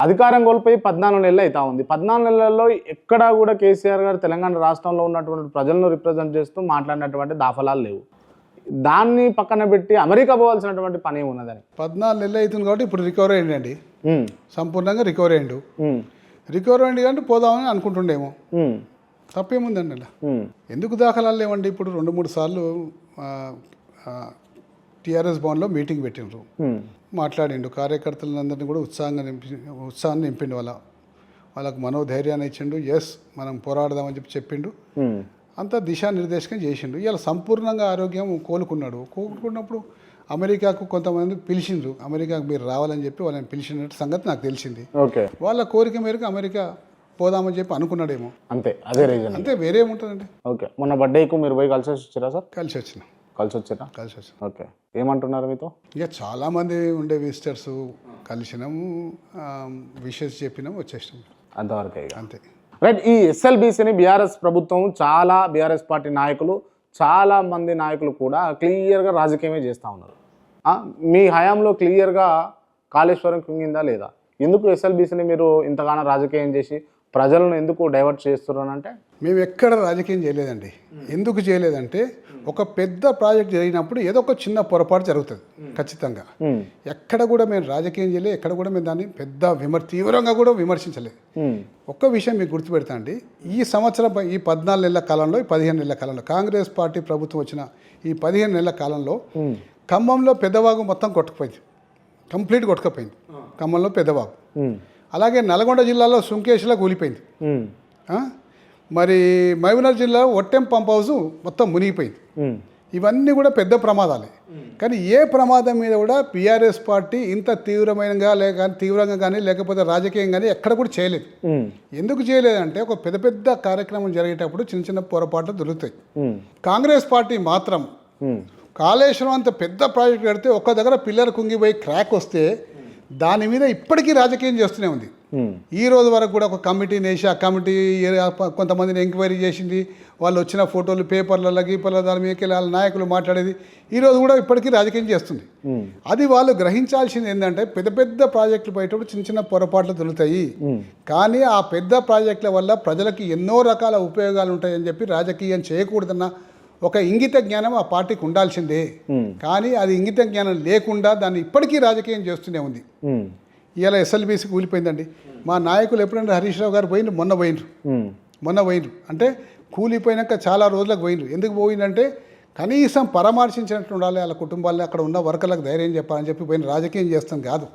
అధికారం కోల్పోయి 14 నెలలు అవుతా ఉంది. 14 నెలల్లో ఎక్కడా కూడా కేసీఆర్ గారు తెలంగాణ రాష్ట్రంలో ఉన్నటువంటి ప్రజలను రిప్రజెంట్ చేస్తూ మాట్లాడినటువంటి దాఖలాలు లేవు. దాన్ని పక్కన పెట్టి అమెరికా పోవాల్సినటువంటి పని ఉన్నదని 14 నెలలు అవుతుంది కాబట్టి ఇప్పుడు రికవర్ అయ్యండి. సంపూర్ణంగా రికవర్ అయ్యిండు. రికవర్ అయ్యింది కాబట్టి పోదామని అనుకుంటుండేమో. తప్పేముందండి అలా. ఎందుకు దాఖలాలు లేవండి? ఇప్పుడు 2-3 సార్లు టీఆర్ఎస్ భవన్లో మీటింగ్ పెట్టిండ్రు, మాట్లాడిండు. కార్యకర్తలందరినీ కూడా ఉత్సాహాన్ని నింపిండు. వాళ్ళకు మనోధైర్యాన్ని ఇచ్చిండు. ఎస్ మనం పోరాడదామని చెప్పిండు. అంతా దిశానిర్దేశకం చేసిండు. ఇలా సంపూర్ణంగా ఆరోగ్యం కోలుకున్నప్పుడు అమెరికాకు కొంతమంది పిలిచిండ్రు. అమెరికాకు మీరు రావాలని చెప్పి వాళ్ళని పిలిచినట్టు సంగతి నాకు తెలిసింది. వాళ్ళ కోరిక మేరకు అమెరికా పోదామని చెప్పి అనుకున్నాడేమో. అంతే, అదే రీజన్. అంతే, వేరే ఏముంటుందండి. ఓకే, మొన్న బర్త్డేకు మీరు పోయి కలిసి వచ్చారా సార్? కలిసి వచ్చిన. ఓకే, ఏమంటున్నారు మీతో? ఇక చాలామంది ఉండే విజిటర్స్ కలిసినాము, విషెస్ చెప్పినాము, వచ్చేసినాము. అంతవరకు అంతే. రైట్. ఈ ఎస్ఎల్బీసీని బీఆర్ఎస్ ప్రభుత్వం బీఆర్ఎస్ పార్టీ నాయకులు చాలా మంది నాయకులు కూడా క్లియర్గా రాజకీయమే చేస్తూ ఉన్నారు. మీ హయాంలో క్లియర్గా కాళేశ్వరం కుంగిందా లేదా? ఎందుకు ఎస్ఎల్బీసీని మీరు ఇంతగానో రాజకీయం చేసి ప్రజలను ఎందుకు డైవర్ట్ చేస్తున్నారు అంటే? మేము ఎక్కడ రాజకీయం చేయలేదండి. ఎందుకు చేయలేదంటే ఒక పెద్ద ప్రాజెక్ట్ జరిగినప్పుడు ఏదో ఒక చిన్న పొరపాటు జరుగుతుంది ఖచ్చితంగా. ఎక్కడ కూడా మేము రాజకీయం చేయలేదు. ఎక్కడ కూడా మేము దాన్ని తీవ్రంగా కూడా విమర్శించలేదు. ఒక్క విషయం మీకు గుర్తుపెడతా అండి. ఈ సంవత్సరం ఈ 14 నెలల కాలంలో, ఈ 15 నెలల కాలంలో కాంగ్రెస్ పార్టీ ప్రభుత్వం వచ్చిన ఈ 15 నెలల కాలంలో ఖమ్మంలో పెద్దవాగు మొత్తం కొట్టుకుపోయింది, కంప్లీట్ కొట్టుకుపోయింది ఖమ్మంలో పెద్దవాగు. అలాగే నల్గొండ జిల్లాలో సుంకేశ్లో కూలిపోయింది. మరి మహబూబ్నగర్ జిల్లా ఒట్టెం పంప్ హౌస్ మొత్తం మునిగిపోయింది. ఇవన్నీ కూడా పెద్ద ప్రమాదాలే. కానీ ఏ ప్రమాదం మీద కూడా బీఆర్ఎస్ పార్టీ ఇంత తీవ్రంగా కానీ లేకపోతే రాజకీయం కానీ ఎక్కడ కూడా చేయలేదు. ఎందుకు చేయలేదంటే ఒక పెద్ద కార్యక్రమం జరిగేటప్పుడు చిన్న పొరపాట్లు దొరుకుతాయి. కాంగ్రెస్ పార్టీ మాత్రం కాళేశ్వరం అంత పెద్ద ప్రాజెక్ట్ కడితే ఒక్క దగ్గర పిల్లర్ కుంగిపోయి క్రాక్ వస్తే దాని మీద ఇప్పటికీ రాజకీయం చేస్తూనే ఉంది. ఈ రోజు వరకు కూడా ఒక కమిటీని వేసి ఆ కమిటీ కొంతమందిని ఎంక్వైరీ చేసింది. వాళ్ళు వచ్చిన ఫోటోలు పేపర్లలో గీపర్ల దాని మీదకి వాళ్ళ నాయకులు మాట్లాడేది ఈరోజు కూడా ఇప్పటికీ రాజకీయం చేస్తుంది. అది వాళ్ళు గ్రహించాల్సింది ఏంటంటే పెద్ద ప్రాజెక్టులు పోయేటప్పుడు చిన్న పొరపాట్లు దొరుకుతాయి. కానీ ఆ పెద్ద ప్రాజెక్టుల వల్ల ప్రజలకు ఎన్నో రకాల ఉపయోగాలు ఉంటాయని చెప్పి రాజకీయం చేయకూడదన్న ఒక ఇంగిత జ్ఞానం ఆ పార్టీకి ఉండాల్సిందే. కానీ అది ఇంగిత జ్ఞానం లేకుండా దాన్ని ఇప్పటికీ రాజకీయం చేస్తూనే ఉంది. ఇలా ఎస్ఎల్బీసీ కూలిపోయిందండి. మా నాయకులు ఎప్పుడంటే హరీష్ రావు గారు మొన్న పోయినరు అంటే కూలిపోయినాక చాలా రోజులకు పోయినరు. ఎందుకు పోయిందంటే కనీసం పరామర్శించినట్టు ఉండాలి, వాళ్ళ కుటుంబాలని అక్కడ ఉన్న వర్కర్లకు ధైర్యం చెప్పాలని చెప్పి పోయిన. రాజకీయం చేస్తాం కాదు,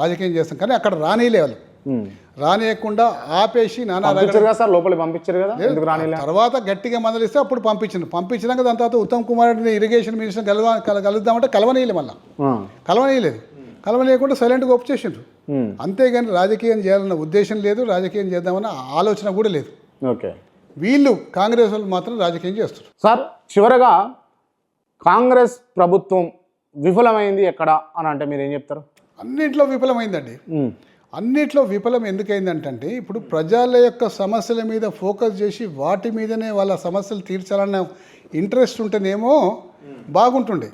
రాజకీయం చేస్తాం కానీ అక్కడ రానిలే వాళ్ళు. రానియకుండా ఆపేసి లోపలికి పంపించారు కదా. తర్వాత గట్టిగా మందలిస్తే అప్పుడు పంపించినాక దాని తర్వాత ఉత్తమ్ కుమార్ రెడ్డిని ఇరిగేషన్ మినిస్టర్ కలుద్దామంటే కలవనీయలే. మళ్ళీ కలవనీయకుండా సైలెంట్గా ఒప్పుచేసిండ్రు. అంతేగాని రాజకీయం చేయాలన్న ఉద్దేశం లేదు, రాజకీయం చేద్దామన్న ఆలోచన కూడా లేదు. ఓకే, వీళ్ళు కాంగ్రెస్ వాళ్ళు మాత్రం రాజకీయం చేస్తారు. సార్, చివరగా కాంగ్రెస్ ప్రభుత్వం విఫలమైంది ఎక్కడ అని అంటే మీరు ఏం చెప్తారు? అన్నింటిలో విఫలమైందండి. అన్నిట్లో విఫలం ఎందుకైందంటే ఇప్పుడు ప్రజల యొక్క సమస్యల మీద ఫోకస్ చేసి వాటి మీదనే వాళ్ళ సమస్యలు తీర్చాలన్న ఇంట్రెస్ట్ ఉంటేనేమో బాగుంటుండే.